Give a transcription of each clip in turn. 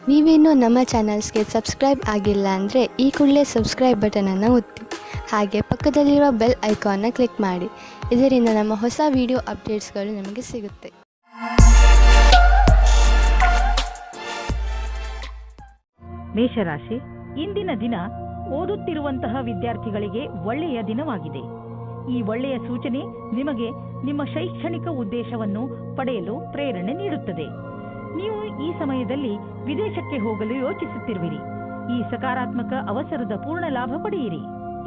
ನೀವೇನೂ ನಮ್ಮ ಚಾನಲ್ಸ್ಗೆ ಸಬ್ಸ್ಕ್ರೈಬ್ ಆಗಿಲ್ಲ ಅಂದರೆ ಈ ಕೂಡಲೇ ಸಬ್ಸ್ಕ್ರೈಬ್ ಬಟನನ್ನು ಒತ್ತಿ, ಹಾಗೆ ಪಕ್ಕದಲ್ಲಿರುವ ಬೆಲ್ ಐಕಾನ್ನ ಕ್ಲಿಕ್ ಮಾಡಿ. ಇದರಿಂದ ನಮ್ಮ ಹೊಸ ವಿಡಿಯೋ ಅಪ್ಡೇಟ್ಸ್ಗಳು ನಿಮಗೆ ಸಿಗುತ್ತೆ. ಮೇಷರಾಶಿ, ಇಂದಿನ ದಿನ ಓದುತ್ತಿರುವಂತಹ ವಿದ್ಯಾರ್ಥಿಗಳಿಗೆ ಒಳ್ಳೆಯ ದಿನವಾಗಿದೆ. ಈ ಒಳ್ಳೆಯ ಸೂಚನೆ ನಿಮಗೆ ನಿಮ್ಮ ಶೈಕ್ಷಣಿಕ ಉದ್ದೇಶವನ್ನು ಪಡೆಯಲು ಪ್ರೇರಣೆ ನೀಡುತ್ತದೆ. ನೀವು ಈ ಸಮಯದಲ್ಲಿ ವಿದೇಶಕ್ಕೆ ಹೋಗಲು ಯೋಚಿಸುತ್ತಿರುವಿರಿ. ಈ ಸಕಾರಾತ್ಮಕ ಅವಸರದ ಪೂರ್ಣ ಲಾಭ ಪಡೆಯಿರಿ.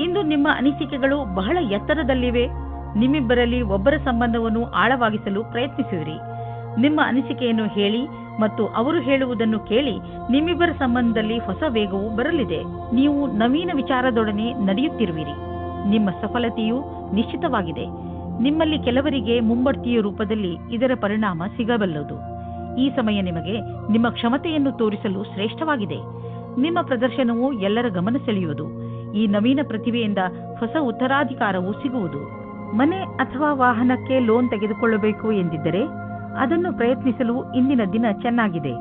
ಇಂದು ನಿಮ್ಮ ಅನಿಸಿಕೆಗಳು ಬಹಳ ಎತ್ತರದಲ್ಲಿವೆ. ನಿಮ್ಮಿಬ್ಬರಲ್ಲಿ ಒಬ್ಬರ ಸಂಬಂಧವನ್ನು ಆಳವಾಗಿಸಲು ಪ್ರಯತ್ನಿಸುವಿರಿ. ನಿಮ್ಮ ಅನಿಸಿಕೆಯನ್ನು ಹೇಳಿ ಮತ್ತು ಅವರು ಹೇಳುವುದನ್ನು ಕೇಳಿ ನಿಮ್ಮಿಬ್ಬರ ಸಂಬಂಧದಲ್ಲಿ ಹೊಸ ವೇಗವು ಬರಲಿದೆ. ನೀವು ನವೀನ ವಿಚಾರದೊಡನೆ ನಡೆಯುತ್ತಿರುವಿರಿ. ನಿಮ್ಮ ಸಫಲತೆಯು ನಿಶ್ಚಿತವಾಗಿದೆ. ನಿಮ್ಮಲ್ಲಿ ಕೆಲವರಿಗೆ ಮುಂಬಡ್ತಿಯ ರೂಪದಲ್ಲಿ ಇದರ ಪರಿಣಾಮ ಸಿಗಬಲ್ಲದು. ಈ ಸಮಯ ನಿಮಗೆ ನಿಮ್ಮ ಕ್ಷಮತೆಯನ್ನು ತೋರಿಸಲು ಶ್ರೇಷ್ಠವಾಗಿದೆ. ನಿಮ್ಮ ಪ್ರದರ್ಶನವು ಎಲ್ಲರ ಗಮನ ಸೆಳೆಯುವುದು. ಈ ನವೀನ ಪ್ರತಿಭೆಯಿಂದ ಹೊಸ ಉತ್ತರಾಧಿಕಾರವು ಸಿಗುವುದು. ಮನೆ ಅಥವಾ ವಾಹನಕ್ಕೆ ಲೋನ್ ತೆಗೆದುಕೊಳ್ಳಬೇಕು ಎಂದಿದ್ದರೆ ಅದನ್ನು ಪ್ರಯತ್ನಿಸಲು ಇಂದಿನ ದಿನ ಚೆನ್ನಾಗಿದೆ.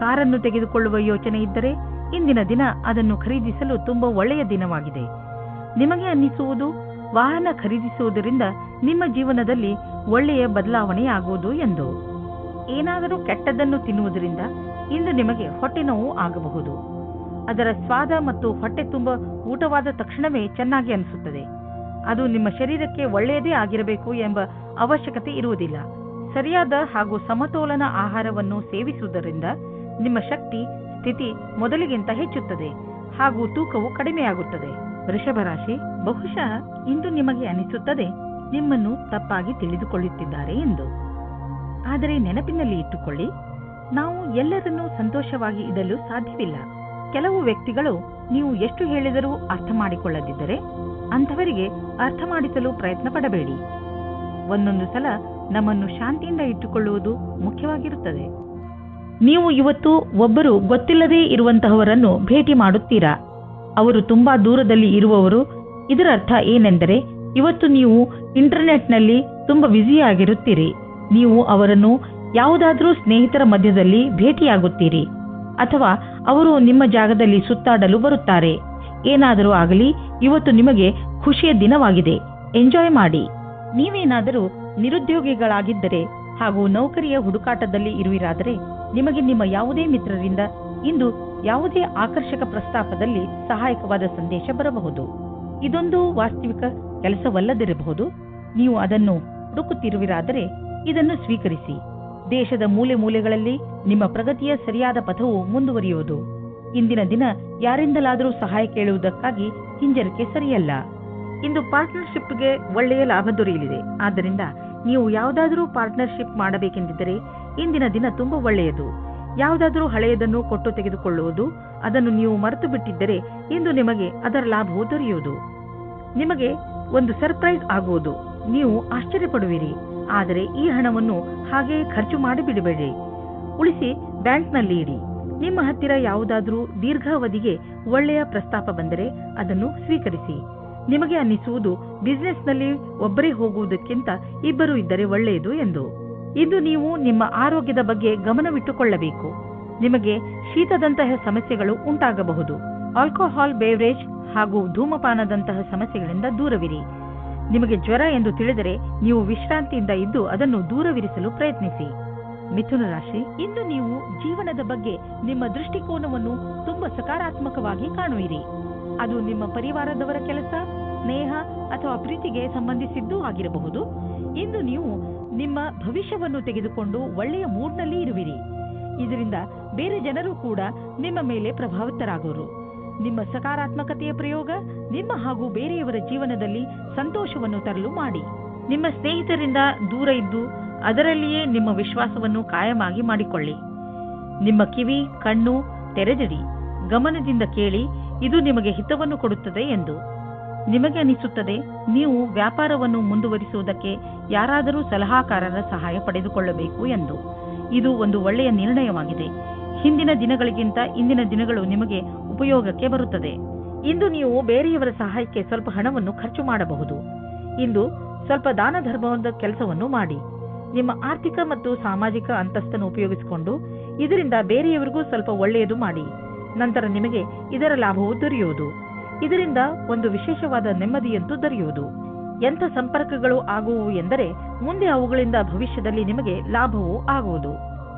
ಕಾರನ್ನು ತೆಗೆದುಕೊಳ್ಳುವ ಯೋಚನೆ ಇದ್ದರೆ ಇಂದಿನ ದಿನ ಅದನ್ನು ಖರೀದಿಸಲು ತುಂಬಾ ಒಳ್ಳೆಯ ದಿನವಾಗಿದೆ. ನಿಮಗೆ ಅನ್ನಿಸುವುದು ವಾಹನ ಖರೀದಿಸುವುದರಿಂದ ನಿಮ್ಮ ಜೀವನದಲ್ಲಿ ಒಳ್ಳೆಯ ಬದಲಾವಣೆಯಾಗುವುದು ಎಂದು. ಏನಾದರೂ ಕೆಟ್ಟದ್ದನ್ನು ತಿನ್ನುವುದರಿಂದ ಇಂದು ನಿಮಗೆ ಹೊಟ್ಟೆ ನೋವು ಆಗಬಹುದು. ಅದರ ಸ್ವಾದ ಮತ್ತು ಹೊಟ್ಟೆ ತುಂಬ ಊಟವಾದ ತಕ್ಷಣವೇ ಚೆನ್ನಾಗಿ ಅನಿಸುತ್ತದೆ. ಅದು ನಿಮ್ಮ ಶರೀರಕ್ಕೆ ಒಳ್ಳೆಯದೇ ಆಗಿರಬೇಕು ಎಂಬ ಅವಶ್ಯಕತೆ ಇರುವುದಿಲ್ಲ. ಸರಿಯಾದ ಹಾಗೂ ಸಮತೋಲನ ಆಹಾರವನ್ನು ಸೇವಿಸುವುದರಿಂದ ನಿಮ್ಮ ಶಕ್ತಿ ಸ್ಥಿತಿ ಮೊದಲಿಗಿಂತ ಹೆಚ್ಚುತ್ತದೆ ಹಾಗೂ ತೂಕವು ಕಡಿಮೆಯಾಗುತ್ತದೆ. ವೃಷಭ ರಾಶಿ, ಬಹುಶಃ ಇಂದು ನಿಮಗೆ ಅನಿಸುತ್ತದೆ ನಿಮ್ಮನ್ನು ತಪ್ಪಾಗಿ ತಿಳಿದುಕೊಳ್ಳುತ್ತಿದ್ದಾರೆ ಎಂದು. ಆದರೆ ನೆನಪಿನಲ್ಲಿ ಇಟ್ಟುಕೊಳ್ಳಿ, ನಾವು ಎಲ್ಲರನ್ನೂ ಸಂತೋಷವಾಗಿ ಇಡಲು ಸಾಧ್ಯವಿಲ್ಲ. ಕೆಲವು ವ್ಯಕ್ತಿಗಳು ನೀವು ಎಷ್ಟು ಹೇಳಿದರೂ ಅರ್ಥ ಮಾಡಿಕೊಳ್ಳದಿದ್ದರೆ ಅಂಥವರಿಗೆ ಅರ್ಥ ಮಾಡಿಸಲು ಪ್ರಯತ್ನ ಪಡಬೇಡಿ. ಒಂದೊಂದು ಸಲ ನಮ್ಮನ್ನು ಶಾಂತಿಯಿಂದ ಇಟ್ಟುಕೊಳ್ಳುವುದು ಮುಖ್ಯವಾಗಿರುತ್ತದೆ. ನೀವು ಇವತ್ತು ಒಬ್ಬರು ಗೊತ್ತಿಲ್ಲದೇ ಇರುವಂತಹವರನ್ನು ಭೇಟಿ ಮಾಡುತ್ತೀರಾ. ಅವರು ತುಂಬಾ ದೂರದಲ್ಲಿ ಇರುವವರು. ಇದರ ಅರ್ಥ ಏನೆಂದರೆ ಇವತ್ತು ನೀವು ಇಂಟರ್ನೆಟ್ನಲ್ಲಿ ತುಂಬಾ ಬ್ಯುಸಿಯಾಗಿರುತ್ತೀರಿ. ನೀವು ಅವರನ್ನು ಯಾವುದಾದ್ರೂ ಸ್ನೇಹಿತರ ಮಧ್ಯದಲ್ಲಿ ಭೇಟಿಯಾಗುತ್ತೀರಿ ಅಥವಾ ಅವರು ನಿಮ್ಮ ಜಾಗದಲ್ಲಿ ಸುತ್ತಾಡಲು ಬರುತ್ತಾರೆ. ಏನಾದರೂ ಆಗಲಿ, ಇವತ್ತು ನಿಮಗೆ ಖುಷಿಯ ದಿನವಾಗಿದೆ. ಎಂಜಾಯ್ ಮಾಡಿ. ನೀವೇನಾದರೂ ನಿರುದ್ಯೋಗಿಗಳಾಗಿದ್ದರೆ ಹಾಗೂ ನೌಕರಿಯ ಹುಡುಕಾಟದಲ್ಲಿ ಇರುವಿರಾದರೆ ನಿಮಗೆ ನಿಮ್ಮ ಯಾವುದೇ ಮಿತ್ರರಿಂದ ಇಂದು ಯಾವುದೇ ಆಕರ್ಷಕ ಪ್ರಸ್ತಾಪದಲ್ಲಿ ಸಹಾಯಕವಾದ ಸಂದೇಶ ಬರಬಹುದು. ಇದೊಂದು ವಾಸ್ತವಿಕ ಕೆಲಸವಲ್ಲದಿರಬಹುದು. ನೀವು ಅದನ್ನು ಹುಡುಕುತ್ತಿರುವಿರಾದರೆ ಇದನ್ನು ಸ್ವೀಕರಿಸಿ. ದೇಶದ ಮೂಲೆ ಮೂಲೆಗಳಲ್ಲಿ ನಿಮ್ಮ ಪ್ರಗತಿಯ ಸರಿಯಾದ ಪಥವು ಮುಂದುವರಿಯುವುದು. ಇಂದಿನ ದಿನ ಯಾರಿಂದಲಾದರೂ ಸಹಾಯ ಕೇಳುವುದಕ್ಕಾಗಿ ಹಿಂಜರಿಕೆ ಸರಿಯಲ್ಲ. ಇಂದು ಪಾರ್ಟ್ನರ್ಶಿಪ್ಗೆ ಒಳ್ಳೆಯ ಲಾಭ ದೊರೆಯಲಿದೆ. ಆದ್ದರಿಂದ ನೀವು ಯಾವುದಾದರೂ ಪಾರ್ಟ್ನರ್ಶಿಪ್ ಮಾಡಬೇಕೆಂದಿದ್ದರೆ ಇಂದಿನ ದಿನ ತುಂಬಾ ಒಳ್ಳೆಯದು. ಯಾವುದಾದರೂ ಹಳೆಯದನ್ನು ಕೊಟ್ಟು ತೆಗೆದುಕೊಳ್ಳುವುದು, ಅದನ್ನು ನೀವು ಮರೆತು ಬಿಟ್ಟಿದ್ದರೆ ಇಂದು ನಿಮಗೆ ಅದರ ಲಾಭವು ದೊರೆಯುವುದು. ನಿಮಗೆ ಒಂದು ಸರ್ಪ್ರೈಸ್ ಆಗುವುದು. ನೀವು ಆಶ್ಚರ್ಯಪಡುವಿರಿ. ಆದರೆ ಈ ಹಣವನ್ನು ಹಾಗೆಯೇ ಖರ್ಚು ಮಾಡಿಬಿಡಬೇಡಿ. ಉಳಿಸಿ ಬ್ಯಾಂಕ್ನಲ್ಲಿ ಇಡಿ. ನಿಮ್ಮ ಹತ್ತಿರ ಯಾವುದಾದರೂ ದೀರ್ಘಾವಧಿಗೆ ಒಳ್ಳೆಯ ಪ್ರಸ್ತಾಪ ಬಂದರೆ ಅದನ್ನು ಸ್ವೀಕರಿಸಿ. ನಿಮಗೆ ಅನ್ನಿಸುವುದು ಬಿಸಿನೆಸ್ನಲ್ಲಿ ಒಬ್ಬರೇ ಹೋಗುವುದಕ್ಕಿಂತ ಇಬ್ಬರು ಇದ್ದರೆ ಒಳ್ಳೆಯದು ಎಂದು. ಇಂದು ನೀವು ನಿಮ್ಮ ಆರೋಗ್ಯದ ಬಗ್ಗೆ ಗಮನವಿಟ್ಟುಕೊಳ್ಳಬೇಕು. ನಿಮಗೆ ಶೀತದಂತಹ ಸಮಸ್ಯೆಗಳು ಉಂಟಾಗಬಹುದು. ಆಲ್ಕೋಹಾಲ್ ಬೇವರೇಜ್ ಹಾಗೂ ಧೂಮಪಾನದಂತಹ ಸಮಸ್ಯೆಗಳಿಂದ ದೂರವಿರಿ. ನಿಮಗೆ ಜ್ವರ ಎಂದು ತಿಳಿದರೆ ನೀವು ವಿಶ್ರಾಂತಿಯಿಂದ ಇದ್ದು ಅದನ್ನು ದೂರವಿರಿಸಲು ಪ್ರಯತ್ನಿಸಿ. ಮಿಥುನ ರಾಶಿ, ಇಂದು ನೀವು ಜೀವನದ ಬಗ್ಗೆ ನಿಮ್ಮ ದೃಷ್ಟಿಕೋನವನ್ನು ತುಂಬಾ ಸಕಾರಾತ್ಮಕವಾಗಿ ಕಾಣುವಿರಿ. ಅದು ನಿಮ್ಮ ಪರಿವಾರದವರ ಕೆಲಸ, ಸ್ನೇಹ ಅಥವಾ ಪ್ರೀತಿಗೆ ಸಂಬಂಧಿಸಿದ್ದೂ ಆಗಿರಬಹುದು. ಇಂದು ನೀವು ನಿಮ್ಮ ಭವಿಷ್ಯವನ್ನು ತೆಗೆದುಕೊಂಡು ಒಳ್ಳೆಯ ಮೂಡ್ನಲ್ಲಿ ಇರುವಿರಿ. ಇದರಿಂದ ಬೇರೆ ಜನರು ಕೂಡ ನಿಮ್ಮ ಮೇಲೆ ಪ್ರಭಾವಿತರಾಗುವರು. ನಿಮ್ಮ ಸಕಾರಾತ್ಮಕತೆಯ ಪ್ರಯೋಗ ನಿಮ್ಮ ಹಾಗೂ ಬೇರೆಯವರ ಜೀವನದಲ್ಲಿ ಸಂತೋಷವನ್ನು ತರಲು ಮಾಡಿ. ನಿಮ್ಮ ಸ್ನೇಹಿತರಿಂದ ದೂರ ಇದ್ದು ಅದರಲ್ಲಿಯೇ ನಿಮ್ಮ ವಿಶ್ವಾಸವನ್ನು ಕಾಯಮಾಗಿ ಮಾಡಿಕೊಳ್ಳಿ. ನಿಮ್ಮ ಕಿವಿ ಕಣ್ಣು ತೆರೆದಿಡಿ. ಗಮನದಿಂದ ಕೇಳಿ. ಇದು ನಿಮಗೆ ಹಿತವನ್ನು ಕೊಡುತ್ತದೆ ಎಂದು. ನಿಮಗೆ ಅನಿಸುತ್ತದೆ ನೀವು ವ್ಯಾಪಾರವನ್ನು ಮುಂದುವರಿಸುವುದಕ್ಕೆ ಯಾರಾದರೂ ಸಲಹಾಕಾರರ ಸಹಾಯ ಪಡೆದುಕೊಳ್ಳಬೇಕು ಎಂದು. ಇದು ಒಂದು ಒಳ್ಳೆಯ ನಿರ್ಣಯವಾಗಿದೆ. ಹಿಂದಿನ ದಿನಗಳಿಗಿಂತ ಇಂದಿನ ದಿನಗಳು ನಿಮಗೆ ಉಪಯೋಗಕ್ಕೆ ಬರುತ್ತದೆ. ಇಂದು ನೀವು ಬೇರೆಯವರ ಸಹಾಯಕ್ಕೆ ಸ್ವಲ್ಪ ಹಣವನ್ನು ಖರ್ಚು ಮಾಡಬಹುದು. ಇಂದು ಸ್ವಲ್ಪ ದಾನ ಧರ್ಮದ ಕೆಲಸವನ್ನು ಮಾಡಿ. ನಿಮ್ಮ ಆರ್ಥಿಕ ಮತ್ತು ಸಾಮಾಜಿಕ ಅಂತಸ್ತನ್ನು ಉಪಯೋಗಿಸಿಕೊಂಡು ಇದರಿಂದ ಬೇರೆಯವರಿಗೂ ಸ್ವಲ್ಪ ಒಳ್ಳೆಯದು ಮಾಡಿ. ನಂತರ ನಿಮಗೆ ಇದರ ಲಾಭವು ದೊರೆಯುವುದು. ಇದರಿಂದ ಒಂದು ವಿಶೇಷವಾದ ನೆಮ್ಮದಿಯಂತೂ ದೊರೆಯುವುದು. ಎಂಥ ಸಂಪರ್ಕಗಳು ಆಗುವು ಎಂದರೆ ಮುಂದೆ ಅವುಗಳಿಂದ ಭವಿಷ್ಯದಲ್ಲಿ ನಿಮಗೆ ಲಾಭವೂ ಆಗುವುದು.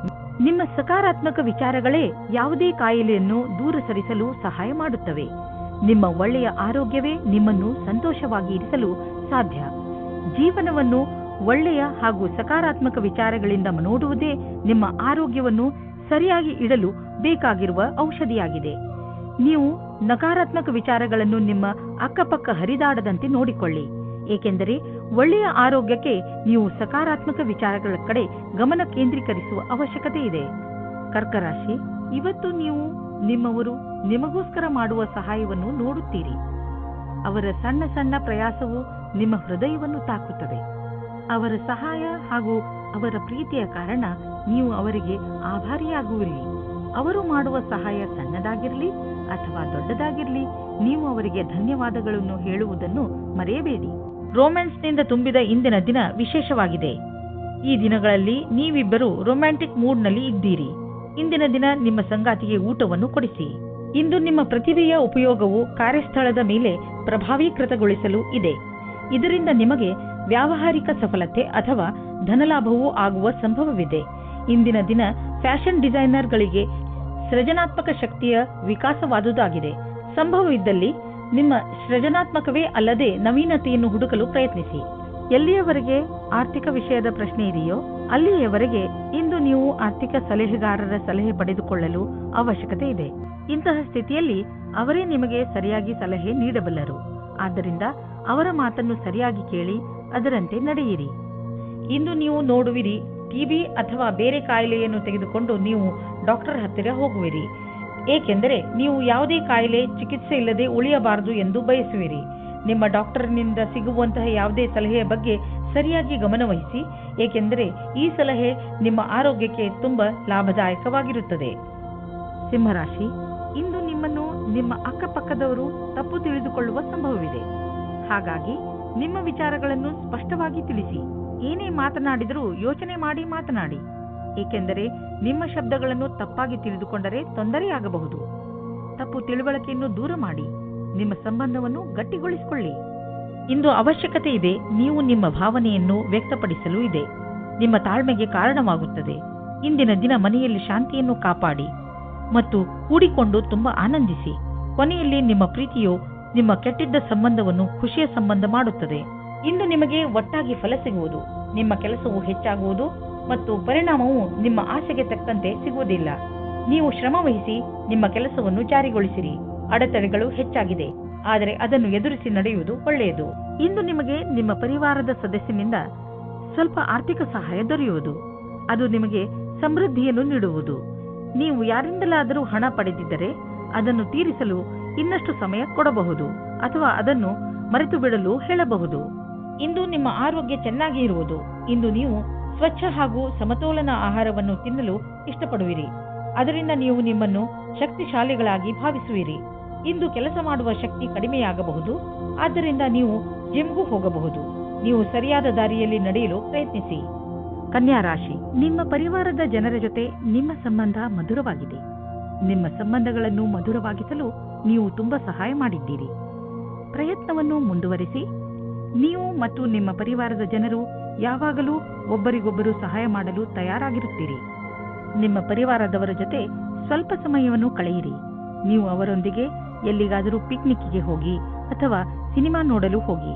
ನಿಮ್ಮ ಸಕಾರಾತ್ಮಕ ವಿಚಾರಗಳೇ ಯಾವುದೇ ಕಾಯಿಲೆಯನ್ನು ದೂರ ಸರಿಸಲು ಸಹಾಯ ಮಾಡುತ್ತವೆ. ನಿಮ್ಮ ಒಳ್ಳೆಯ ಆರೋಗ್ಯವೇ ನಿಮ್ಮನ್ನು ಸಂತೋಷವಾಗಿ ಇರಿಸಲು ಸಾಧ್ಯ. ಜೀವನವನ್ನು ಒಳ್ಳೆಯ ಹಾಗೂ ಸಕಾರಾತ್ಮಕ ವಿಚಾರಗಳಿಂದ ನೋಡುವುದೇ ನಿಮ್ಮ ಆರೋಗ್ಯವನ್ನು ಸರಿಯಾಗಿ ಇಡಲು ಬೇಕಾಗಿರುವ ಔಷಧಿಯಾಗಿದೆ. ನೀವು ನಕಾರಾತ್ಮಕ ವಿಚಾರಗಳನ್ನು ನಿಮ್ಮ ಅಕ್ಕಪಕ್ಕ ಹರಿದಾಡದಂತೆ ನೋಡಿಕೊಳ್ಳಿ. ಏಕೆಂದರೆ ಒಳ್ಳೆಯ ಆರೋಗ್ಯಕ್ಕೆ ನೀವು ಸಕಾರಾತ್ಮಕ ವಿಚಾರಗಳ ಕಡೆ ಗಮನ ಕೇಂದ್ರೀಕರಿಸುವ ಅವಶ್ಯಕತೆ ಇದೆ. ಕರ್ಕರಾಶಿ, ಇವತ್ತು ನೀವು ನಿಮ್ಮವರು ನಿಮಗೋಸ್ಕರ ಮಾಡುವ ಸಹಾಯವನ್ನು ನೋಡುತ್ತೀರಿ. ಅವರ ಸಣ್ಣ ಸಣ್ಣ ಪ್ರಯಾಸವು ನಿಮ್ಮ ಹೃದಯವನ್ನು ತಾಕುತ್ತದೆ. ಅವರ ಸಹಾಯ ಹಾಗೂ ಅವರ ಪ್ರೀತಿಯ ಕಾರಣ ನೀವು ಅವರಿಗೆ ಆಭಾರಿಯಾಗುವಿರಿ. ಅವರು ಮಾಡುವ ಸಹಾಯ ಸಣ್ಣದಾಗಿರಲಿ ಅಥವಾ ದೊಡ್ಡದಾಗಿರಲಿ, ನೀವು ಅವರಿಗೆ ಧನ್ಯವಾದಗಳನ್ನು ಹೇಳುವುದನ್ನು ಮರೆಯಬೇಡಿ. ರೊಮ್ಯಾನ್ಸ್ನಿಂದ ತುಂಬಿದ ಇಂದಿನ ದಿನ ವಿಶೇಷವಾಗಿದೆ. ಈ ದಿನಗಳಲ್ಲಿ ನೀವಿಬ್ಬರು ರೊಮ್ಯಾಂಟಿಕ್ ಮೂಡ್ನಲ್ಲಿ ಇದ್ದೀರಿ. ಇಂದಿನ ದಿನ ನಿಮ್ಮ ಸಂಗಾತಿಗೆ ಊಟವನ್ನು ಕೊಡಿಸಿ. ಇಂದು ನಿಮ್ಮ ಪ್ರತಿಭೆಯ ಉಪಯೋಗವು ಕಾರ್ಯಸ್ಥಳದ ಮೇಲೆ ಪ್ರಭಾವೀಕೃತಗೊಳಿಸಲು ಇದೆ. ಇದರಿಂದ ನಿಮಗೆ ವ್ಯಾವಹಾರಿಕ ಸಫಲತೆ ಅಥವಾ ಧನಲಾಭವೂ ಆಗುವ ಸಂಭವವಿದೆ. ಇಂದಿನ ದಿನ ಫ್ಯಾಷನ್ ಡಿಸೈನರ್ಗಳಿಗೆ ಸೃಜನಾತ್ಮಕ ಶಕ್ತಿಯ ವಿಕಾಸವಾದುದಾಗಿದೆ. ಸಂಭವವಿದ್ದಲ್ಲಿ ನಿಮ್ಮ ಸೃಜನಾತ್ಮಕವೇ ಅಲ್ಲದೆ ನವೀನತೆಯನ್ನು ಹುಡುಕಲು ಪ್ರಯತ್ನಿಸಿ. ಎಲ್ಲಿಯವರೆಗೆ ಆರ್ಥಿಕ ವಿಷಯದ ಪ್ರಶ್ನೆ ಇದೆಯೋ ಅಲ್ಲಿಯವರೆಗೆ ಇಂದು ನೀವು ಆರ್ಥಿಕ ಸಲಹೆಗಾರರ ಸಲಹೆ ಪಡೆದುಕೊಳ್ಳಲು ಅವಶ್ಯಕತೆ ಇದೆ. ಇಂತಹ ಸ್ಥಿತಿಯಲ್ಲಿ ಅವರೇ ನಿಮಗೆ ಸರಿಯಾಗಿ ಸಲಹೆ ನೀಡಬಲ್ಲರು. ಆದ್ದರಿಂದ ಅವರ ಮಾತನ್ನು ಸರಿಯಾಗಿ ಕೇಳಿ ಅದರಂತೆ ನಡೆಯಿರಿ. ಇಂದು ನೀವು ನೋಡುವಿರಿ, ಟಿಬಿ ಅಥವಾ ಬೇರೆ ಕಾಯಿಲೆಯನ್ನು ತೆಗೆದುಕೊಂಡು ನೀವು ಡಾಕ್ಟರ್ ಹತ್ತಿರ ಹೋಗುವಿರಿ. ಏಕೆಂದರೆ ನೀವು ಯಾವುದೇ ಕಾಯಿಲೆ ಚಿಕಿತ್ಸೆ ಇಲ್ಲದೆ ಉಳಿಯಬಾರದು ಎಂದು ಬಯಸುವಿರಿ. ನಿಮ್ಮ ಡಾಕ್ಟರ್ನಿಂದ ಸಿಗುವಂತಹ ಯಾವುದೇ ಸಲಹೆಯ ಬಗ್ಗೆ ಸರಿಯಾಗಿ ಗಮನವಹಿಸಿ, ಏಕೆಂದರೆ ಈ ಸಲಹೆ ನಿಮ್ಮ ಆರೋಗ್ಯಕ್ಕೆ ತುಂಬಾ ಲಾಭದಾಯಕವಾಗಿರುತ್ತದೆ. ಸಿಂಹರಾಶಿ, ಇಂದು ನಿಮ್ಮನ್ನು ನಿಮ್ಮ ಅಕ್ಕಪಕ್ಕದವರು ತಪ್ಪು ತಿಳಿದುಕೊಳ್ಳುವ ಸಂಭವವಿದೆ. ಹಾಗಾಗಿ ನಿಮ್ಮ ವಿಚಾರಗಳನ್ನು ಸ್ಪಷ್ಟವಾಗಿ ತಿಳಿಸಿ. ಏನೇ ಮಾತನಾಡಿದರೂ ಯೋಚನೆ ಮಾಡಿ ಮಾತನಾಡಿ. ಏಕೆಂದರೆ ನಿಮ್ಮ ಶಬ್ದಗಳನ್ನು ತಪ್ಪಾಗಿ ತಿಳಿದುಕೊಂಡರೆ ತೊಂದರೆಯಾಗಬಹುದು. ತಪ್ಪು ತಿಳುವಳಿಕೆಯನ್ನು ದೂರ ಮಾಡಿ ನಿಮ್ಮ ಸಂಬಂಧವನ್ನು ಗಟ್ಟಿಗೊಳಿಸಿಕೊಳ್ಳಿ. ಇಂದು ಅವಶ್ಯಕತೆ ಇದೆ. ನೀವು ನಿಮ್ಮ ಭಾವನೆಯನ್ನು ವ್ಯಕ್ತಪಡಿಸಲು ಇದೆ. ನಿಮ್ಮ ತಾಳ್ಮೆಗೆ ಕಾರಣವಾಗುತ್ತದೆ. ಇಂದಿನ ದಿನ ಮನೆಯಲ್ಲಿ ಶಾಂತಿಯನ್ನು ಕಾಪಾಡಿ ಮತ್ತು ಕೂಡಿಕೊಂಡು ತುಂಬಾ ಆನಂದಿಸಿ. ಕೊನೆಯಲ್ಲಿ ನಿಮ್ಮ ಪ್ರೀತಿಯು ನಿಮ್ಮ ಕೆಟ್ಟಿದ್ದ ಸಂಬಂಧವನ್ನು ಖುಷಿಯ ಸಂಬಂಧ ಮಾಡುತ್ತದೆ. ಇಂದು ನಿಮಗೆ ಒಟ್ಟಾಗಿ ಫಲ ಸಿಗುವುದು. ನಿಮ್ಮ ಕೆಲಸವು ಹೆಚ್ಚಾಗುವುದು ಮತ್ತು ಪರಿಣಾಮವು ನಿಮ್ಮ ಆಸೆಗೆ ತಕ್ಕಂತೆ ಸಿಗುವುದಿಲ್ಲ. ನೀವು ಶ್ರಮ ವಹಿಸಿ ನಿಮ್ಮ ಕೆಲಸವನ್ನು ಜಾರಿಗೊಳಿಸಿರಿ. ಅಡೆತಡೆಗಳು ಹೆಚ್ಚಾಗಿದೆ, ಆದರೆ ಅದನ್ನು ಎದುರಿಸಿ ನಡೆಯುವುದು ಒಳ್ಳೆಯದು. ಇಂದು ನಿಮಗೆ ನಿಮ್ಮ ಪರಿವಾರದ ಸದಸ್ಯನಿಂದ ಸ್ವಲ್ಪ ಆರ್ಥಿಕ ಸಹಾಯ ದೊರೆಯುವುದು. ಅದು ನಿಮಗೆ ಸಮೃದ್ಧಿಯನ್ನು ನೀಡುವುದು. ನೀವು ಯಾರಿಂದಲಾದರೂ ಹಣ ಪಡೆದಿದ್ದರೆ ಅದನ್ನು ತೀರಿಸಲು ಇನ್ನಷ್ಟು ಸಮಯ ಕೊಡಬಹುದು ಅಥವಾ ಅದನ್ನು ಮರೆತು ಬಿಡಲು ಹೇಳಬಹುದು. ಇಂದು ನಿಮ್ಮ ಆರೋಗ್ಯ ಚೆನ್ನಾಗಿ ಇರುವುದು. ಇಂದು ನೀವು ಸ್ವಚ್ಛ ಹಾಗೂ ಸಮತೋಲನ ಆಹಾರವನ್ನು ತಿನ್ನಲು ಇಷ್ಟಪಡುವಿರಿ. ಅದರಿಂದ ನೀವು ನಿಮ್ಮನ್ನು ಶಕ್ತಿಶಾಲಿಗಳಾಗಿ ಭಾವಿಸುವಿರಿ. ಇಂದು ಕೆಲಸ ಮಾಡುವ ಶಕ್ತಿ ಕಡಿಮೆಯಾಗಬಹುದು. ಆದ್ದರಿಂದ ನೀವು ಜಿಮ್ಗೂ ಹೋಗಬಹುದು. ನೀವು ಸರಿಯಾದ ದಾರಿಯಲ್ಲಿ ನಡೆಯಲು ಪ್ರಯತ್ನಿಸಿ. ಕನ್ಯಾ ರಾಶಿ, ನಿಮ್ಮ ಪರಿವಾರದ ಜನರ ಜೊತೆ ನಿಮ್ಮ ಸಂಬಂಧ ಮಧುರವಾಗಿದೆ. ನಿಮ್ಮ ಸಂಬಂಧಗಳನ್ನು ಮಧುರವಾಗಿಸಲು ನೀವು ತುಂಬಾ ಸಹಾಯ ಮಾಡಿದ್ದೀರಿ. ಪ್ರಯತ್ನವನ್ನು ಮುಂದುವರಿಸಿ. ನೀವು ಮತ್ತು ನಿಮ್ಮ ಪರಿವಾರದ ಜನರು ಯಾವಾಗಲೂ ಒಬ್ಬರಿಗೊಬ್ಬರು ಸಹಾಯ ಮಾಡಲು ತಯಾರಾಗಿರುತ್ತೀರಿ. ನಿಮ್ಮ ಪರಿವಾರದವರ ಜೊತೆ ಸ್ವಲ್ಪ ಸಮಯವನ್ನು ಕಳೆಯಿರಿ. ನೀವು ಅವರೊಂದಿಗೆ ಎಲ್ಲಿಗಾದರೂ ಪಿಕ್ನಿಕ್ಗೆ ಹೋಗಿ ಅಥವಾ ಸಿನಿಮಾ ನೋಡಲು ಹೋಗಿ.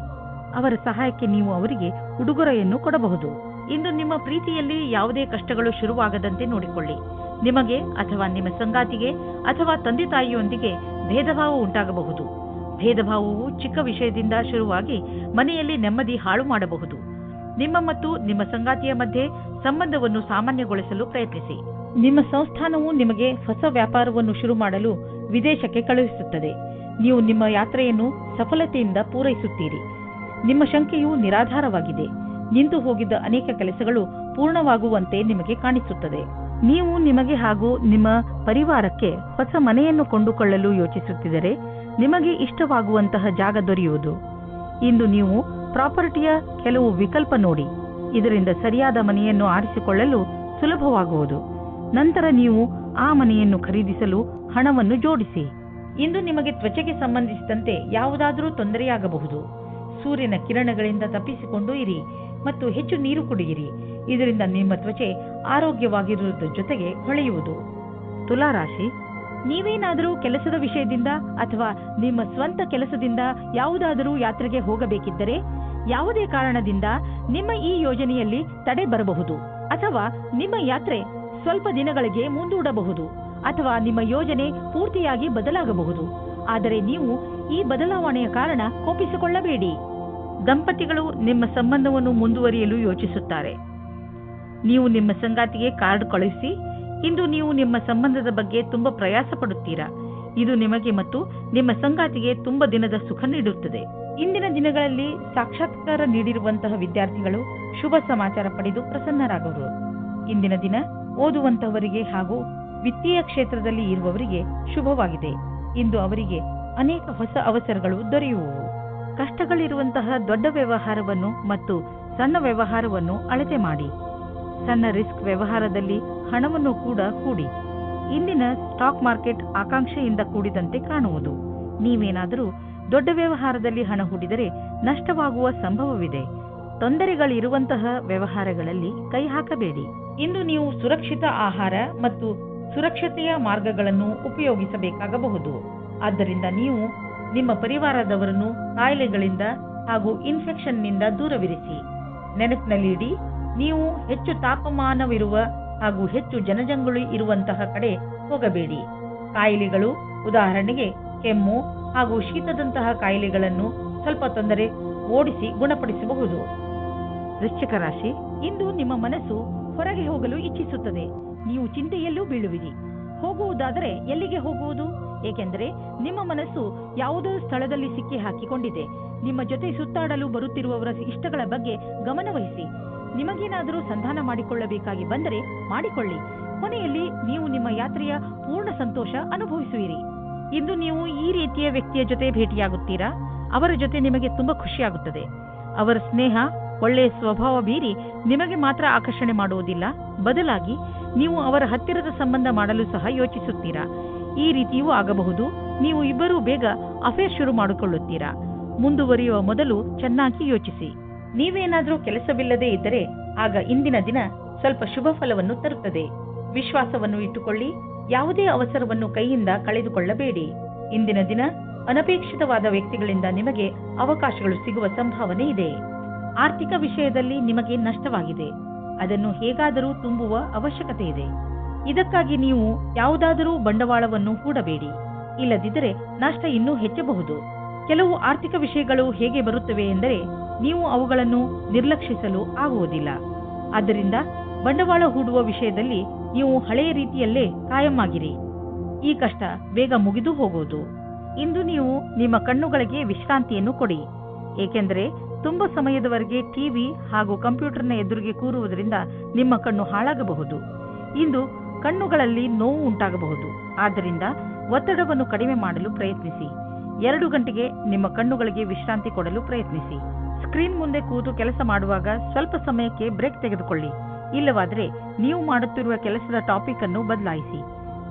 ಅವರ ಸಹಾಯಕ್ಕೆ ನೀವು ಅವರಿಗೆ ಉಡುಗೊರೆಯನ್ನು ಕೊಡಬಹುದು. ಇಂದು ನಿಮ್ಮ ಪ್ರೀತಿಯಲ್ಲಿ ಯಾವುದೇ ಕಷ್ಟಗಳು ಶುರುವಾಗದಂತೆ ನೋಡಿಕೊಳ್ಳಿ. ನಿಮಗೆ ಅಥವಾ ನಿಮ್ಮ ಸಂಗಾತಿಗೆ ಅಥವಾ ತಂದೆ ತಾಯಿಯೊಂದಿಗೆ ಭೇದಭಾವ ಉಂಟಾಗಬಹುದು. ಭೇದಭಾವವು ಚಿಕ್ಕ ವಿಷಯದಿಂದ ಶುರುವಾಗಿ ಮನೆಯಲ್ಲಿ ನೆಮ್ಮದಿ ಹಾಳು ಮಾಡಬಹುದು. ನಿಮ್ಮ ಮತ್ತು ನಿಮ್ಮ ಸಂಗಾತಿಯ ಮಧ್ಯೆ ಸಂಬಂಧವನ್ನು ಸಾಮಾನ್ಯಗೊಳಿಸಲು ಪ್ರಯತ್ನಿಸಿ. ನಿಮ್ಮ ಸಂಸ್ಥಾನವು ನಿಮಗೆ ಹೊಸ ವ್ಯಾಪಾರವನ್ನು ಶುರು ಮಾಡಲು ವಿದೇಶಕ್ಕೆ ಕಳುಹಿಸುತ್ತದೆ. ನೀವು ನಿಮ್ಮ ಯಾತ್ರೆಯನ್ನು ಸಫಲತೆಯಿಂದ ಪೂರೈಸುತ್ತೀರಿ. ನಿಮ್ಮ ಶಂಕೆಯು ನಿರಾಧಾರವಾಗಿದೆ. ನಿಂತು ಹೋಗಿದ್ದ ಅನೇಕ ಕೆಲಸಗಳು ಪೂರ್ಣವಾಗುವಂತೆ ನಿಮಗೆ ಕಾಣಿಸುತ್ತದೆ. ನೀವು ನಿಮಗೆ ಹಾಗೂ ನಿಮ್ಮ ಪರಿವಾರಕ್ಕೆ ಹೊಸ ಮನೆಯನ್ನು ಕೊಂಡುಕೊಳ್ಳಲು ಯೋಚಿಸುತ್ತಿದ್ದರೆ ನಿಮಗೆ ಇಷ್ಟವಾಗುವಂತಹ ಜಾಗ ದೊರೆಯುವುದು. ಇಂದು ನೀವು ಪ್ರಾಪರ್ಟಿಯ ಕೆಲವು ವಿಕಲ್ಪ ನೋಡಿ. ಇದರಿಂದ ಸರಿಯಾದ ಮನೆಯನ್ನು ಆರಿಸಿಕೊಳ್ಳಲು ಸುಲಭವಾಗುವುದು. ನಂತರ ನೀವು ಆ ಮನೆಯನ್ನು ಖರೀದಿಸಲು ಹಣವನ್ನು ಜೋಡಿಸಿ. ಇಂದು ನಿಮಗೆ ತ್ವಚೆಗೆ ಸಂಬಂಧಿಸಿದಂತೆ ಯಾವುದಾದರೂ ತೊಂದರೆಯಾಗಬಹುದು. ಸೂರ್ಯನ ಕಿರಣಗಳಿಂದ ತಪ್ಪಿಸಿಕೊಂಡು ಇರಿ ಮತ್ತು ಹೆಚ್ಚು ನೀರು ಕುಡಿಯಿರಿ. ಇದರಿಂದ ನಿಮ್ಮ ತ್ವಚೆ ಆರೋಗ್ಯವಾಗಿರುವುದರ ಜೊತೆಗೆ ಹೊಳೆಯುವುದು. ತುಲಾರಾಶಿ, ನೀವೇನಾದರೂ ಕೆಲಸದ ವಿಷಯದಿಂದ ಅಥವಾ ನಿಮ್ಮ ಸ್ವಂತ ಕೆಲಸದಿಂದ ಯಾವುದಾದರೂ ಯಾತ್ರೆಗೆ ಹೋಗಬೇಕಿದ್ದರೆ ಯಾವುದೇ ಕಾರಣದಿಂದ ನಿಮ್ಮ ಈ ಯೋಜನೆಯಲ್ಲಿ ತಡೆ ಬರಬಹುದು ಅಥವಾ ನಿಮ್ಮ ಯಾತ್ರೆ ಸ್ವಲ್ಪ ದಿನಗಳಿಗೆ ಮುಂದೂಡಬಹುದು ಅಥವಾ ನಿಮ್ಮ ಯೋಜನೆ ಪೂರ್ತಿಯಾಗಿ ಬದಲಾಗಬಹುದು. ಆದರೆ ನೀವು ಈ ಬದಲಾವಣೆಯ ಕಾರಣ ಕೋಪಿಸಿಕೊಳ್ಳಬೇಡಿ. ದಂಪತಿಗಳು ನಿಮ್ಮ ಸಂಬಂಧವನ್ನು ಮುಂದುವರಿಯಲು ಯೋಚಿಸುತ್ತಾರೆ. ನೀವು ನಿಮ್ಮ ಸಂಗಾತಿಗೆ ಕಾರ್ಡ್ ಕಳುಹಿಸಿ. ಇಂದು ನೀವು ನಿಮ್ಮ ಸಂಬಂಧದ ಬಗ್ಗೆ ತುಂಬಾ ಪ್ರಯಾಸ ಪಡುತ್ತೀರಾ. ಇದು ನಿಮಗೆ ಮತ್ತು ನಿಮ್ಮ ಸಂಗಾತಿಗೆ ತುಂಬಾ ದಿನದ ಸುಖ ನೀಡುತ್ತದೆ. ಇಂದಿನ ದಿನಗಳಲ್ಲಿ ಸಾಕ್ಷಾತ್ಕಾರ ನೀಡಿರುವಂತಹ ವಿದ್ಯಾರ್ಥಿಗಳು ಶುಭ ಸಮಾಚಾರ ಪಡೆದು ಪ್ರಸನ್ನರಾಗುವರು. ಇಂದಿನ ದಿನ ಓದುವಂತಹವರಿಗೆ ಹಾಗೂ ವಿತ್ತೀಯ ಕ್ಷೇತ್ರದಲ್ಲಿ ಇರುವವರಿಗೆ ಶುಭವಾಗಿದೆ. ಇಂದು ಅವರಿಗೆ ಅನೇಕ ಹೊಸ ಅವಸರಗಳು ದೊರೆಯುವವು. ಕಷ್ಟಗಳಿರುವಂತಹ ದೊಡ್ಡ ವ್ಯವಹಾರವನ್ನು ಮತ್ತು ಸಣ್ಣ ವ್ಯವಹಾರವನ್ನು ಅಳತೆ ಮಾಡಿ. ಸಣ್ಣ ರಿಸ್ಕ್ ವ್ಯವಹಾರದಲ್ಲಿ ಹಣವನ್ನು ಕೂಡ ಕೂಡಿ. ಇಂದಿನ ಸ್ಟಾಕ್ ಮಾರ್ಕೆಟ್ ಆಕಾಂಕ್ಷೆಯಿಂದ ಕೂಡಿದಂತೆ ಕಾಣುವುದು. ನೀವೇನಾದರೂ ದೊಡ್ಡ ವ್ಯವಹಾರದಲ್ಲಿ ಹಣ ಹೂಡಿದರೆ ನಷ್ಟವಾಗುವ ಸಂಭವವಿದೆ. ತೊಂದರೆಗಳಿರುವಂತಹ ವ್ಯವಹಾರಗಳಲ್ಲಿ ಕೈ ಹಾಕಬೇಡಿ. ಇಂದು ನೀವು ಸುರಕ್ಷಿತ ಆಹಾರ ಮತ್ತು ಸುರಕ್ಷತೆಯ ಮಾರ್ಗಗಳನ್ನು ಉಪಯೋಗಿಸಬೇಕಾಗಬಹುದು. ಆದ್ದರಿಂದ ನೀವು ನಿಮ್ಮ ಪರಿವಾರದವರನ್ನು ಕಾಯಿಲೆಗಳಿಂದ ಹಾಗೂ ಇನ್ಫೆಕ್ಷನ್ನಿಂದ ದೂರವಿರಿಸಿ. ನೆನಪಿನಲ್ಲಿಡಿ, ನೀವು ಹೆಚ್ಚು ತಾಪಮಾನವಿರುವ ಹಾಗೂ ಹೆಚ್ಚು ಜನಜಂಗುಳಿ ಇರುವಂತಹ ಕಡೆ ಹೋಗಬೇಡಿ. ಕಾಯಿಲೆಗಳು, ಉದಾಹರಣೆಗೆ ಕೆಮ್ಮು ಹಾಗೂ ಶೀತದಂತಹ ಕಾಯಿಲೆಗಳನ್ನು ಸ್ವಲ್ಪ ತೊಂದರೆ ಓಡಿಸಿ ಗುಣಪಡಿಸಬಹುದು. ವೃಶ್ಚಿಕ ರಾಶಿ, ಇಂದು ನಿಮ್ಮ ಮನಸ್ಸು ಹೊರಗೆ ಹೋಗಲು ಇಚ್ಛಿಸುತ್ತದೆ. ನೀವು ಚಿಂತೆಯಲ್ಲೂ ಬೀಳುವಿರಿ. ಹೋಗುವುದಾದರೆ ಎಲ್ಲಿಗೆ ಹೋಗುವುದು? ಏಕೆಂದರೆ ನಿಮ್ಮ ಮನಸ್ಸು ಯಾವುದೋ ಸ್ಥಳದಲ್ಲಿ ಸಿಕ್ಕಿ ಹಾಕಿಕೊಂಡಿದೆ. ನಿಮ್ಮ ಜೊತೆ ಸುತ್ತಾಡಲು ಬರುತ್ತಿರುವವರ ಇಷ್ಟಗಳ ಬಗ್ಗೆ ಗಮನವಹಿಸಿ. ನಿಮಗೇನಾದರೂ ಸಂಧಾನ ಮಾಡಿಕೊಳ್ಳಬೇಕಾಗಿ ಬಂದರೆ ಮಾಡಿಕೊಳ್ಳಿ. ಕೊನೆಯಲ್ಲಿ ನೀವು ನಿಮ್ಮ ಯಾತ್ರೆಯ ಪೂರ್ಣ ಸಂತೋಷ ಅನುಭವಿಸುವಿರಿ. ಇಂದು ನೀವು ಈ ರೀತಿಯ ವ್ಯಕ್ತಿಯ ಜೊತೆ ಭೇಟಿಯಾಗುತ್ತೀರಾ. ಅವರ ಜೊತೆ ನಿಮಗೆ ತುಂಬಾ ಖುಷಿಯಾಗುತ್ತದೆ. ಅವರ ಸ್ನೇಹ, ಒಳ್ಳೆಯ ಸ್ವಭಾವ ಬೀರಿ ನಿಮಗೆ ಮಾತ್ರ ಆಕರ್ಷಣೆ ಮಾಡುವುದಿಲ್ಲ, ಬದಲಾಗಿ ನೀವು ಅವರ ಹತ್ತಿರದ ಸಂಬಂಧ ಮಾಡಲು ಸಹ ಯೋಚಿಸುತ್ತೀರಾ. ಈ ರೀತಿಯೂ ಆಗಬಹುದು. ನೀವು ಇಬ್ಬರೂ ಬೇಗ ಅಫೇರ್ ಶುರು ಮಾಡಿಕೊಳ್ಳುತ್ತೀರಾ. ಮುಂದುವರಿಯುವ ಮೊದಲು ಚೆನ್ನಾಗಿ ಯೋಚಿಸಿ. ನೀವೇನಾದರೂ ಕೆಲಸವಿಲ್ಲದೆ ಇದ್ದರೆ ಆಗ ಇಂದಿನ ದಿನ ಸ್ವಲ್ಪ ಶುಭ ಫಲವನ್ನು ತರುತ್ತದೆ. ವಿಶ್ವಾಸವನ್ನು ಇಟ್ಟುಕೊಳ್ಳಿ. ಯಾವುದೇ ಅವಸರವನ್ನು ಕೈಯಿಂದ ಕಳೆದುಕೊಳ್ಳಬೇಡಿ. ಇಂದಿನ ದಿನ ಅನಪೇಕ್ಷಿತವಾದ ವ್ಯಕ್ತಿಗಳಿಂದ ನಿಮಗೆ ಅವಕಾಶಗಳು ಸಿಗುವ ಸಂಭಾವನೆ ಇದೆ. ಆರ್ಥಿಕ ವಿಷಯದಲ್ಲಿ ನಿಮಗೆ ನಷ್ಟವಾಗಿದೆ. ಅದನ್ನು ಹೇಗಾದರೂ ತುಂಬುವ ಅವಶ್ಯಕತೆ ಇದೆ. ಇದಕ್ಕಾಗಿ ನೀವು ಯಾವುದಾದರೂ ಬಂಡವಾಳವನ್ನು ಹೂಡಬೇಡಿ. ಇಲ್ಲದಿದ್ದರೆ ನಷ್ಟ ಇನ್ನೂ ಹೆಚ್ಚಬಹುದು. ಕೆಲವು ಆರ್ಥಿಕ ವಿಷಯಗಳು ಹೇಗೆ ಬರುತ್ತವೆ ಎಂದರೆ ನೀವು ಅವುಗಳನ್ನು ನಿರ್ಲಕ್ಷಿಸಲು ಆಗುವುದಿಲ್ಲ. ಆದ್ದರಿಂದ ಬಂಡವಾಳ ಹೂಡುವ ವಿಷಯದಲ್ಲಿ ನೀವು ಹಳೆಯ ರೀತಿಯಲ್ಲೇ ಕಾಯಂ ಆಗಿರಿ. ಈ ಕಷ್ಟ ಬೇಗ ಮುಗಿದು ಹೋಗುವುದು. ಇಂದು ನೀವು ನಿಮ್ಮ ಕಣ್ಣುಗಳಿಗೆ ವಿಶ್ರಾಂತಿಯನ್ನು ಕೊಡಿ. ಏಕೆಂದರೆ ತುಂಬಾ ಸಮಯದವರೆಗೆ ಟಿವಿ ಹಾಗೂ ಕಂಪ್ಯೂಟರ್ನ ಎದುರಿಗೆ ಕೂರುವುದರಿಂದ ನಿಮ್ಮ ಕಣ್ಣು ಹಾಳಾಗಬಹುದು. ಇಂದು ಕಣ್ಣುಗಳಲ್ಲಿ ನೋವು ಉಂಟಾಗಬಹುದು. ಆದ್ದರಿಂದ ಒತ್ತಡವನ್ನು ಕಡಿಮೆ ಮಾಡಲು ಪ್ರಯತ್ನಿಸಿ. 2 ಗಂಟೆಗೆ ನಿಮ್ಮ ಕಣ್ಣುಗಳಿಗೆ ವಿಶ್ರಾಂತಿ ಕೊಡಲು ಪ್ರಯತ್ನಿಸಿ. ಸ್ಕ್ರೀನ್ ಮುಂದೆ ಕೂತು ಕೆಲಸ ಮಾಡುವಾಗ ಸ್ವಲ್ಪ ಸಮಯಕ್ಕೆ ಬ್ರೇಕ್ ತೆಗೆದುಕೊಳ್ಳಿ. ಇಲ್ಲವಾದರೆ ನೀವು ಮಾಡುತ್ತಿರುವ ಕೆಲಸದ ಟಾಪಿಕ್ ಅನ್ನು ಬದಲಾಯಿಸಿ.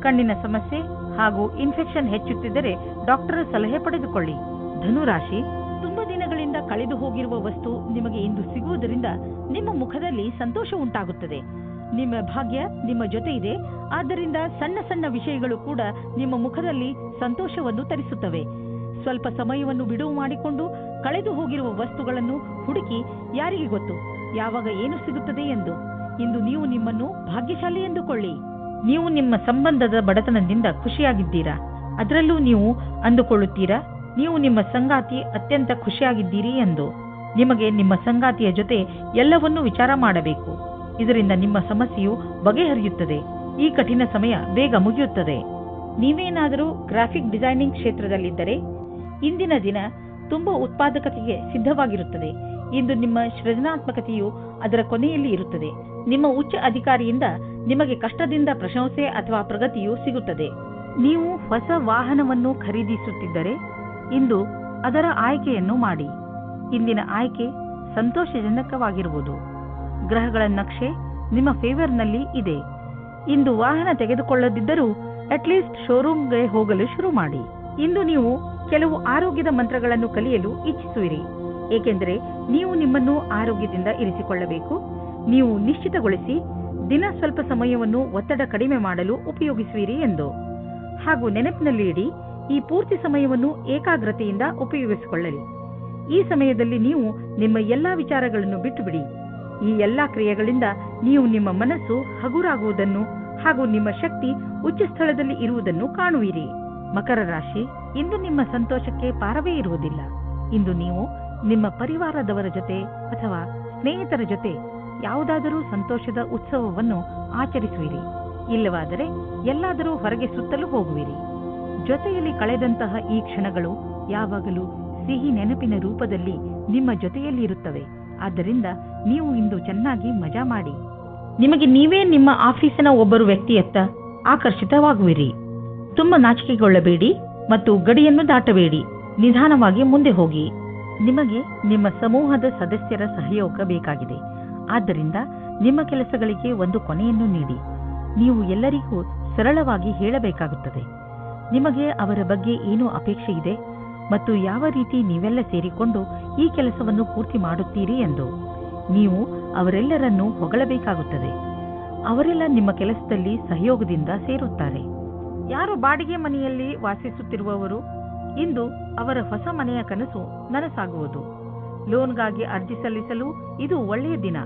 ಕಣ್ಣಿನ ಸಮಸ್ಯೆ ಹಾಗೂ ಇನ್ಫೆಕ್ಷನ್ ಹೆಚ್ಚುತ್ತಿದ್ದರೆ ಡಾಕ್ಟರ್ ಸಲಹೆ ಪಡೆದುಕೊಳ್ಳಿ. ಧನುರಾಶಿ, ತುಂಬಾ ದಿನಗಳಿಂದ ಕಳೆದು ಹೋಗಿರುವ ವಸ್ತು ನಿಮಗೆ ಇಂದು ಸಿಗುವುದರಿಂದ ನಿಮ್ಮ ಮುಖದಲ್ಲಿ ಸಂತೋಷ ಉಂಟಾಗುತ್ತದೆ. ನಿಮ್ಮ ಭಾಗ್ಯ ನಿಮ್ಮ ಜೊತೆ ಇದೆ. ಆದ್ದರಿಂದ ಸಣ್ಣ ಸಣ್ಣ ವಿಷಯಗಳು ಕೂಡ ನಿಮ್ಮ ಮುಖದಲ್ಲಿ ಸಂತೋಷವನ್ನು ತರಿಸುತ್ತವೆ. ಸ್ವಲ್ಪ ಸಮಯವನ್ನು ಬಿಡುವು ಮಾಡಿಕೊಂಡು ಕಳೆದು ಹೋಗಿರುವ ವಸ್ತುಗಳನ್ನು ಹುಡುಕಿ, ಯಾರಿಗೆ ಗೊತ್ತು ಯಾವಾಗ ಏನು ಸಿಗುತ್ತದೆ ಎಂದು. ಇಂದು ನೀವು ನಿಮ್ಮನ್ನು ಭಾಗ್ಯಶಾಲಿ ಎಂದುಕೊಳ್ಳಿ. ನೀವು ನಿಮ್ಮ ಸಂಬಂಧದ ಬಡತನದಿಂದ ಖುಷಿಯಾಗಿದ್ದೀರಾ. ಅದರಲ್ಲೂ ನೀವು ಅಂದುಕೊಳ್ಳುತ್ತೀರಾ ನೀವು ನಿಮ್ಮ ಸಂಗಾತಿ ಅತ್ಯಂತ ಖುಷಿಯಾಗಿದ್ದೀರಿ ಎಂದು. ನಿಮಗೆ ನಿಮ್ಮ ಸಂಗಾತಿಯ ಜೊತೆ ಎಲ್ಲವನ್ನೂ ವಿಚಾರ ಮಾಡಬೇಕು. ಇದರಿಂದ ನಿಮ್ಮ ಸಮಸ್ಯೆಯು ಬಗೆಹರಿಯುತ್ತದೆ. ಈ ಕಠಿಣ ಸಮಯ ಬೇಗ ಮುಗಿಯುತ್ತದೆ. ನೀವೇನಾದರೂ ಗ್ರಾಫಿಕ್ ಡಿಸೈನಿಂಗ್ ಕ್ಷೇತ್ರದಲ್ಲಿದ್ದರೆ ಇಂದಿನ ದಿನ ತುಂಬಾ ಉತ್ಪಾದಕತೆಗೆ ಸಿದ್ಧವಾಗಿರುತ್ತದೆ. ಇಂದು ನಿಮ್ಮ ಸೃಜನಾತ್ಮಕತೆಯು ಅದರ ಕೊನೆಯಲ್ಲಿ ಇರುತ್ತದೆ. ನಿಮ್ಮ ಉಚ್ಚ ಅಧಿಕಾರಿಯಿಂದ ನಿಮಗೆ ಕಷ್ಟದಿಂದ ಪ್ರಶಂಸೆ ಅಥವಾ ಪ್ರಗತಿಯು ಸಿಗುತ್ತದೆ. ನೀವು ಹೊಸ ವಾಹನವನ್ನು ಖರೀದಿಸುತ್ತಿದ್ದರೆ ಇಂದು ಅದರ ಆಯ್ಕೆಯನ್ನು ಮಾಡಿ. ಇಂದಿನ ಆಯ್ಕೆ ಸಂತೋಷಜನಕವಾಗಿರುವುದು. ಗ್ರಹಗಳ ನಕ್ಷೆ ನಿಮ್ಮ ಫೇವರ್ನಲ್ಲಿ ಇದೆ. ಇಂದು ವಾಹನ ತೆಗೆದುಕೊಳ್ಳದಿದ್ದರೂ ಅಟ್ಲೀಸ್ಟ್ ಶೋರೂಮ್ಗೆ ಹೋಗಲು ಶುರು ಮಾಡಿ. ಇಂದು ನೀವು ಕೆಲವು ಆರೋಗ್ಯದ ಮಂತ್ರಗಳನ್ನು ಕಲಿಯಲು ಇಚ್ಛಿಸುವಿರಿ, ಏಕೆಂದರೆ ನೀವು ನಿಮ್ಮನ್ನು ಆರೋಗ್ಯದಿಂದ ಇರಿಸಿಕೊಳ್ಳಬೇಕು. ನೀವು ನಿಶ್ಚಿತಗೊಳಿಸಿ ದಿನ ಸ್ವಲ್ಪ ಸಮಯವನ್ನು ಒತ್ತಡ ಕಡಿಮೆ ಮಾಡಲು ಉಪಯೋಗಿಸುವಿರಿ ಎಂದು. ಹಾಗೂ ನೆನಪಿನಲ್ಲಿ ಇಡಿ, ಈ ಪೂರ್ತಿ ಸಮಯವನ್ನು ಏಕಾಗ್ರತೆಯಿಂದ ಉಪಯೋಗಿಸಿಕೊಳ್ಳಲಿ. ಈ ಸಮಯದಲ್ಲಿ ನೀವು ನಿಮ್ಮ ಎಲ್ಲಾ ವಿಚಾರಗಳನ್ನು ಬಿಟ್ಟುಬಿಡಿ. ಈ ಎಲ್ಲಾ ಕ್ರಿಯೆಗಳಿಂದ ನೀವು ನಿಮ್ಮ ಮನಸ್ಸು ಹಗುರಾಗುವುದನ್ನು ಹಾಗೂ ನಿಮ್ಮ ಶಕ್ತಿ ಉಚ್ಚ ಸ್ಥಳದಲ್ಲಿ ಇರುವುದನ್ನು ಕಾಣುವಿರಿ. ಮಕರ ರಾಶಿ, ಇಂದು ನಿಮ್ಮ ಸಂತೋಷಕ್ಕೆ ಪಾರವೇ ಇರುವುದಿಲ್ಲ. ಇಂದು ನೀವು ನಿಮ್ಮ ಪರಿವಾರದವರ ಜೊತೆ ಅಥವಾ ಸ್ನೇಹಿತರ ಜೊತೆ ಯಾವುದಾದರೂ ಸಂತೋಷದ ಉತ್ಸವವನ್ನು ಆಚರಿಸುವಿರಿ. ಇಲ್ಲವಾದರೆ ಎಲ್ಲಾದರೂ ಹೊರಗೆ ಸುತ್ತಲೂ ಹೋಗುವಿರಿ. ಜೊತೆಯಲ್ಲಿ ಕಳೆದಂತಹ ಈ ಕ್ಷಣಗಳು ಯಾವಾಗಲೂ ಸಿಹಿ ನೆನಪಿನ ರೂಪದಲ್ಲಿ ನಿಮ್ಮ ಜೊತೆಯಲ್ಲಿ ಇರುತ್ತವೆ. ಆದ್ದರಿಂದ ನೀವು ಇಂದು ಚೆನ್ನಾಗಿ ಮಜಾ ಮಾಡಿ. ನಿಮಗೆ ನೀವೇ ನಿಮ್ಮ ಆಫೀಸಿನ ಒಬ್ಬರು ವ್ಯಕ್ತಿಯತ್ತ ಆಕರ್ಷಿತವಾಗುವಿರಿ. ತುಂಬ ನಾಚಿಕೆಗೊಳ್ಳಬೇಡಿ ಮತ್ತು ಗಡಿಯನ್ನು ದಾಟಬೇಡಿ. ನಿಧಾನವಾಗಿ ಮುಂದೆ ಹೋಗಿ. ನಿಮಗೆ ನಿಮ್ಮ ಸಮೂಹದ ಸದಸ್ಯರ ಸಹಯೋಗ ಬೇಕಾಗಿದೆ. ಆದ್ದರಿಂದ ನಿಮ್ಮ ಕೆಲಸಗಳಿಗೆ ಒಂದು ಕೊನೆಯನ್ನು ನೀಡಿ. ನೀವು ಎಲ್ಲರಿಗೂ ಸರಳವಾಗಿ ಹೇಳಬೇಕಾಗುತ್ತದೆ ನಿಮಗೆ ಅವರ ಬಗ್ಗೆ ಏನು ಅಪೇಕ್ಷೆ ಇದೆ ಮತ್ತು ಯಾವ ರೀತಿ ನೀವೆಲ್ಲ ಸೇರಿಕೊಂಡು ಈ ಕೆಲಸವನ್ನು ಪೂರ್ತಿ ಮಾಡುತ್ತೀರಿ ಎಂದು. ನೀವು ಅವರೆಲ್ಲರನ್ನೂ ಹೊಗಳಬೇಕಾಗುತ್ತದೆ. ಅವರೆಲ್ಲ ನಿಮ್ಮ ಕೆಲಸದಲ್ಲಿ ಸಹಯೋಗದಿಂದ ಸೇರುತ್ತಾರೆ. ಯಾರು ಬಾಡಿಗೆ ಮನೆಯಲ್ಲಿ ವಾಸಿಸುತ್ತಿರುವವರು, ಇಂದು ಅವರ ಹೊಸ ಮನೆಯ ಕನಸು ನನಸಾಗುವುದು. ಲೋನ್ಗಾಗಿ ಅರ್ಜಿ ಸಲ್ಲಿಸಲು ಇದು ಒಳ್ಳೆಯ ದಿನ.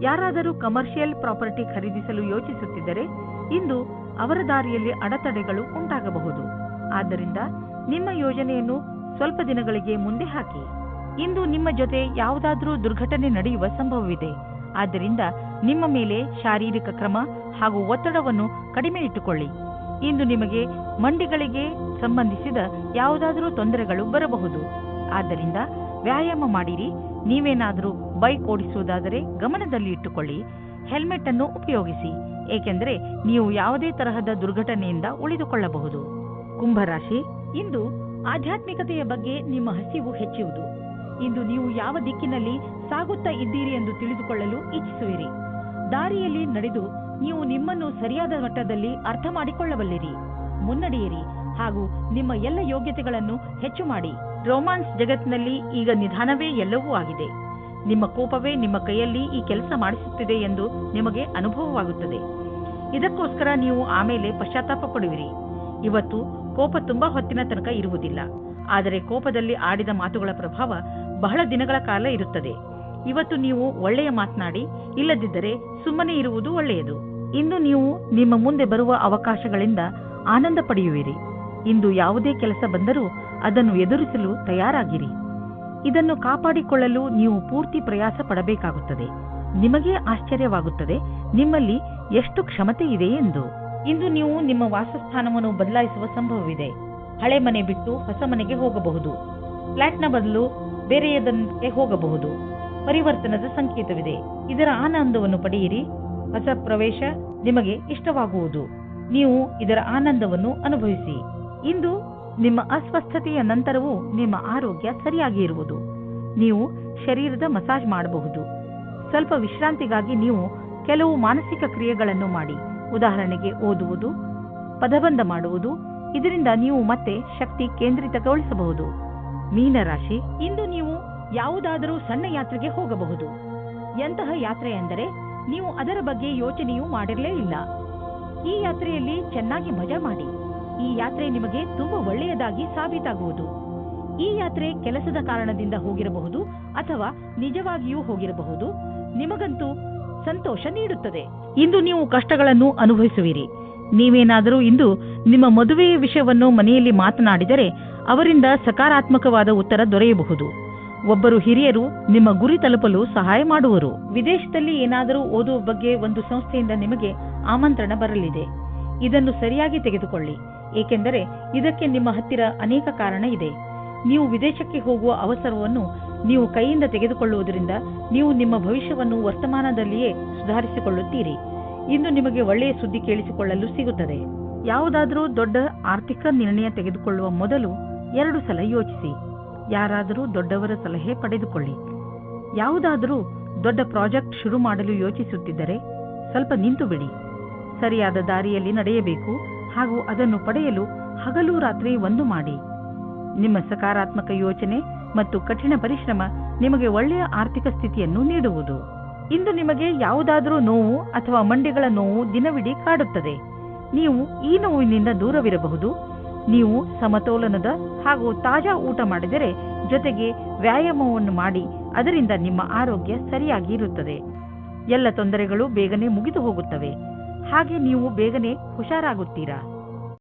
ಯಾರಾದರೂ ಕಮರ್ಷಿಯಲ್ ಪ್ರಾಪರ್ಟಿ ಖರೀದಿಸಲು ಯೋಚಿಸುತ್ತಿದ್ದರೆ ಇಂದು ಅವರ ದಾರಿಯಲ್ಲಿ ಅಡೆತಡೆಗಳು ಉಂಟಾಗಬಹುದು. ಆದ್ದರಿಂದ ನಿಮ್ಮ ಯೋಜನೆಯನ್ನು ಸ್ವಲ್ಪ ದಿನಗಳಿಗೆ ಮುಂದೆ ಹಾಕಿ. ಇಂದು ನಿಮ್ಮ ಜೊತೆ ಯಾವುದಾದರೂ ದುರ್ಘಟನೆ ನಡೆಯುವ ಸಂಭವವಿದೆ. ಆದ್ದರಿಂದ ನಿಮ್ಮ ಮೇಲೆ ಶಾರೀರಿಕ ಕ್ರಮ ಹಾಗೂ ಒತ್ತಡವನ್ನು ಕಡಿಮೆ ಇಟ್ಟುಕೊಳ್ಳಿ. ಇಂದು ನಿಮಗೆ ಮಂಡಿಗಳಿಗೆ ಸಂಬಂಧಿಸಿದ ಯಾವುದಾದರೂ ತೊಂದರೆಗಳು ಬರಬಹುದು. ಆದ್ದರಿಂದ ವ್ಯಾಯಾಮ ಮಾಡಿರಿ. ನೀವೇನಾದರೂ ಬೈಕ್ ಓಡಿಸುವುದಾದರೆ ಗಮನದಲ್ಲಿ ಇಟ್ಟುಕೊಳ್ಳಿ. ಹೆಲ್ಮೆಟ್ ಅನ್ನು ಉಪಯೋಗಿಸಿ, ಏಕೆಂದರೆ ನೀವು ಯಾವುದೇ ತರಹದ ದುರ್ಘಟನೆಯಿಂದ ಉಳಿದುಕೊಳ್ಳಬಹುದು. ಕುಂಭರಾಶಿ, ಇಂದು ಆಧ್ಯಾತ್ಮಿಕತೆಯ ಬಗ್ಗೆ ನಿಮ್ಮ ಹಸಿವು ಹೆಚ್ಚುವುದು. ಇಂದು ನೀವು ಯಾವ ದಿಕ್ಕಿನಲ್ಲಿ ಸಾಗುತ್ತಾ ಇದ್ದೀರಿ ಎಂದು ತಿಳಿದುಕೊಳ್ಳಲು ಇಚ್ಛಿಸುವಿರಿ. ದಾರಿಯಲ್ಲಿ ನಡೆದು ನೀವು ನಿಮ್ಮನ್ನು ಸರಿಯಾದ ಮಟ್ಟದಲ್ಲಿ ಅರ್ಥ ಮಾಡಿಕೊಳ್ಳಬಲ್ಲಿರಿ. ಮುನ್ನಡೆಯಿರಿ ಹಾಗೂ ನಿಮ್ಮ ಎಲ್ಲ ಯೋಗ್ಯತೆಗಳನ್ನು ಹೆಚ್ಚು ಮಾಡಿ. ರೋಮಾನ್ಸ್ ಜಗತ್ತಿನಲ್ಲಿ ಈಗ ನಿಧಾನವೇ ಎಲ್ಲವೂ ಆಗಿದೆ. ನಿಮ್ಮ ಕೋಪವೇ ನಿಮ್ಮ ಕೈಯಲ್ಲಿ ಈ ಕೆಲಸ ಮಾಡಿಸುತ್ತಿದೆ ಎಂದು ನಿಮಗೆ ಅನುಭವವಾಗುತ್ತದೆ. ಇದಕ್ಕೋಸ್ಕರ ನೀವು ಆಮೇಲೆ ಪಶ್ಚಾತ್ತಾಪ ಪಡುವಿರಿ. ಇವತ್ತು ಕೋಪ ತುಂಬಾ ಹೊತ್ತಿನ ತನಕ ಇರುವುದಿಲ್ಲ, ಆದರೆ ಕೋಪದಲ್ಲಿ ಆಡಿದ ಮಾತುಗಳ ಪ್ರಭಾವ ಬಹಳ ದಿನಗಳ ಕಾಲ ಇರುತ್ತದೆ. ಇವತ್ತು ನೀವು ಒಳ್ಳೆಯ ಮಾತನಾಡಿ, ಇಲ್ಲದಿದ್ದರೆ ಸುಮ್ಮನೆ ಇರುವುದು ಒಳ್ಳೆಯದು. ಇಂದು ನೀವು ನಿಮ್ಮ ಮುಂದೆ ಬರುವ ಅವಕಾಶಗಳಿಂದ ಆನಂದ ಪಡೆಯುವಿರಿ. ಇಂದು ಯಾವುದೇ ಕೆಲಸ ಬಂದರೂ ಅದನ್ನು ಎದುರಿಸಲು ತಯಾರಾಗಿರಿ. ಇದನ್ನು ಕಾಪಾಡಿಕೊಳ್ಳಲು ನೀವು ಪೂರ್ತಿ ಪ್ರಯಾಸ ಪಡಬೇಕಾಗುತ್ತದೆ. ನಿಮಗೇ ಆಶ್ಚರ್ಯವಾಗುತ್ತದೆ ನಿಮ್ಮಲ್ಲಿ ಎಷ್ಟು ಕ್ಷಮತೆ ಇದೆ ಎಂದು. ಇಂದು ನೀವು ನಿಮ್ಮ ವಾಸಸ್ಥಾನವನ್ನು ಬದಲಾಯಿಸುವ ಸಂಭವವಿದೆ. ಹಳೆ ಮನೆ ಬಿಟ್ಟು ಹೊಸ ಮನೆಗೆ ಹೋಗಬಹುದು. ಫ್ಲಾಟ್ನ ಬದಲು ಬೇರೆಯದಕ್ಕೆ ಹೋಗಬಹುದು. ಪರಿವರ್ತನದ ಸಂಕೇತವಿದೆ. ಇದರ ಆನಂದವನ್ನು ಪಡೆಯಿರಿ. ಹೊಸ ಪ್ರವೇಶ ನಿಮಗೆ ಇಷ್ಟವಾಗುವುದು. ನೀವು ಇದರ ಆನಂದವನ್ನು ಅನುಭವಿಸಿ. ಇಂದು ನಿಮ್ಮ ಅಸ್ವಸ್ಥತೆಯ ನಂತರವೂ ನಿಮ್ಮ ಆರೋಗ್ಯ ಸರಿಯಾಗಿ ಇರುವುದು. ನೀವು ಶರೀರದ ಮಸಾಜ್ ಮಾಡಬಹುದು. ಸ್ವಲ್ಪ ವಿಶ್ರಾಂತಿಗಾಗಿ ನೀವು ಕೆಲವು ಮಾನಸಿಕ ಕ್ರಿಯೆಗಳನ್ನು ಮಾಡಿ. ಉದಾಹರಣೆಗೆ ಓದುವುದು, ಪದಬಂಧ ಮಾಡುವುದು. ಇದರಿಂದ ನೀವು ಮತ್ತೆ ಶಕ್ತಿ ಕೇಂದ್ರಿತಗೊಳಿಸಬಹುದು. ಮೀನರಾಶಿ, ಇಂದು ನೀವು ಯಾವುದಾದರೂ ಸಣ್ಣ ಯಾತ್ರೆಗೆ ಹೋಗಬಹುದು. ಎಂತಹ ಯಾತ್ರೆ ಎಂದರೆ ನೀವು ಅದರ ಬಗ್ಗೆ ಯೋಚನೆಯೂ ಮಾಡಿರಲೇ ಇಲ್ಲ. ಈ ಯಾತ್ರೆಯಲ್ಲಿ ಚೆನ್ನಾಗಿ ಮಜಾ ಮಾಡಿ. ಈ ಯಾತ್ರೆ ನಿಮಗೆ ತುಂಬಾ ಒಳ್ಳೆಯದಾಗಿ ಸಾಬೀತಾಗುವುದು. ಈ ಯಾತ್ರೆ ಕೆಲಸದ ಕಾರಣದಿಂದ ಹೋಗಿರಬಹುದು ಅಥವಾ ನಿಜವಾಗಿಯೂ ಹೋಗಿರಬಹುದು. ನಿಮಗಂತೂ ಸಂತೋಷ ನೀಡುತ್ತದೆ. ಇಂದು ನೀವು ಕಷ್ಟಗಳನ್ನು ಅನುಭವಿಸುವಿರಿ. ನೀವೇನಾದರೂ ಇಂದು ನಿಮ್ಮ ಮದುವೆಯ ವಿಷಯವನ್ನು ಮನೆಯಲ್ಲಿ ಮಾತನಾಡಿದರೆ ಅವರಿಂದ ಸಕಾರಾತ್ಮಕವಾದ ಉತ್ತರ ದೊರೆಯಬಹುದು. ಒಬ್ಬರು ಹಿರಿಯರು ನಿಮ್ಮ ಗುರಿ ತಲುಪಲು ಸಹಾಯ ಮಾಡುವರು. ವಿದೇಶದಲ್ಲಿ ಏನಾದರೂ ಓದುವ ಬಗ್ಗೆ ಒಂದು ಸಂಸ್ಥೆಯಿಂದ ನಿಮಗೆ ಆಮಂತ್ರಣ ಬರಲಿದೆ. ಇದನ್ನು ಸರಿಯಾಗಿ ತೆಗೆದುಕೊಳ್ಳಿ, ಏಕೆಂದರೆ ಇದಕ್ಕೆ ನಿಮ್ಮ ಹತ್ತಿರ ಅನೇಕ ಕಾರಣ ಇದೆ. ನೀವು ವಿದೇಶಕ್ಕೆ ಹೋಗುವ ಅವಸರವನ್ನು ನೀವು ಕೈಯಿಂದ ತೆಗೆದುಕೊಳ್ಳುವುದರಿಂದ ನೀವು ನಿಮ್ಮ ಭವಿಷ್ಯವನ್ನು ವರ್ತಮಾನದಲ್ಲಿಯೇ ಸುಧಾರಿಸಿಕೊಳ್ಳುತ್ತೀರಿ. ಇಂದು ನಿಮಗೆ ಒಳ್ಳೆಯ ಸುದ್ದಿ ಕೇಳಿಸಿಕೊಳ್ಳಲು ಸಿಗುತ್ತದೆ. ಯಾವುದಾದರೂ ದೊಡ್ಡ ಆರ್ಥಿಕ ನಿರ್ಣಯ ತೆಗೆದುಕೊಳ್ಳುವ ಮೊದಲು 2 ಸಲ ಯೋಚಿಸಿ. ಯಾರಾದರೂ ದೊಡ್ಡವರ ಸಲಹೆ ಪಡೆದುಕೊಳ್ಳಿ. ಯಾವುದಾದರೂ ದೊಡ್ಡ ಪ್ರಾಜೆಕ್ಟ್ ಶುರು ಮಾಡಲು ಯೋಚಿಸುತ್ತಿದ್ದರೆ ಸ್ವಲ್ಪ ನಿಂತು ಬಿಡಿ. ಸರಿಯಾದ ದಾರಿಯಲ್ಲಿ ನಡೆಯಬೇಕು ಹಾಗೂ ಅದನ್ನು ಪಡೆಯಲು ಹಗಲು ರಾತ್ರಿ ಒಂದು ಮಾಡಿ. ನಿಮ್ಮ ಸಕಾರಾತ್ಮಕ ಯೋಚನೆ ಮತ್ತು ಕಠಿಣ ಪರಿಶ್ರಮ ನಿಮಗೆ ಒಳ್ಳೆಯ ಆರ್ಥಿಕ ಸ್ಥಿತಿಯನ್ನು ನೀಡುವುದು. ಇಂದು ನಿಮಗೆ ಯಾವುದಾದರೂ ನೋವು ಅಥವಾ ಮಂಡಿಗಳ ನೋವು ದಿನವಿಡೀ ಕಾಡುತ್ತದೆ. ನೀವು ಈ ನೋವಿನಿಂದ ದೂರವಿರಬಹುದು. ನೀವು ಸಮತೋಲನದ ಹಾಗೂ ತಾಜಾ ಊಟ ಮಾಡಿದರೆ, ಜೊತೆಗೆ ವ್ಯಾಯಾಮವನ್ನು ಮಾಡಿ, ಅದರಿಂದ ನಿಮ್ಮ ಆರೋಗ್ಯ ಸರಿಯಾಗಿ ಇರುತ್ತದೆ. ಎಲ್ಲ ತೊಂದರೆಗಳು ಬೇಗನೆ ಮುಗಿದು ಹೋಗುತ್ತವೆ. ಹಾಗೆ ನೀವು ಬೇಗನೆ ಹುಷಾರಾಗುತ್ತೀರಾ.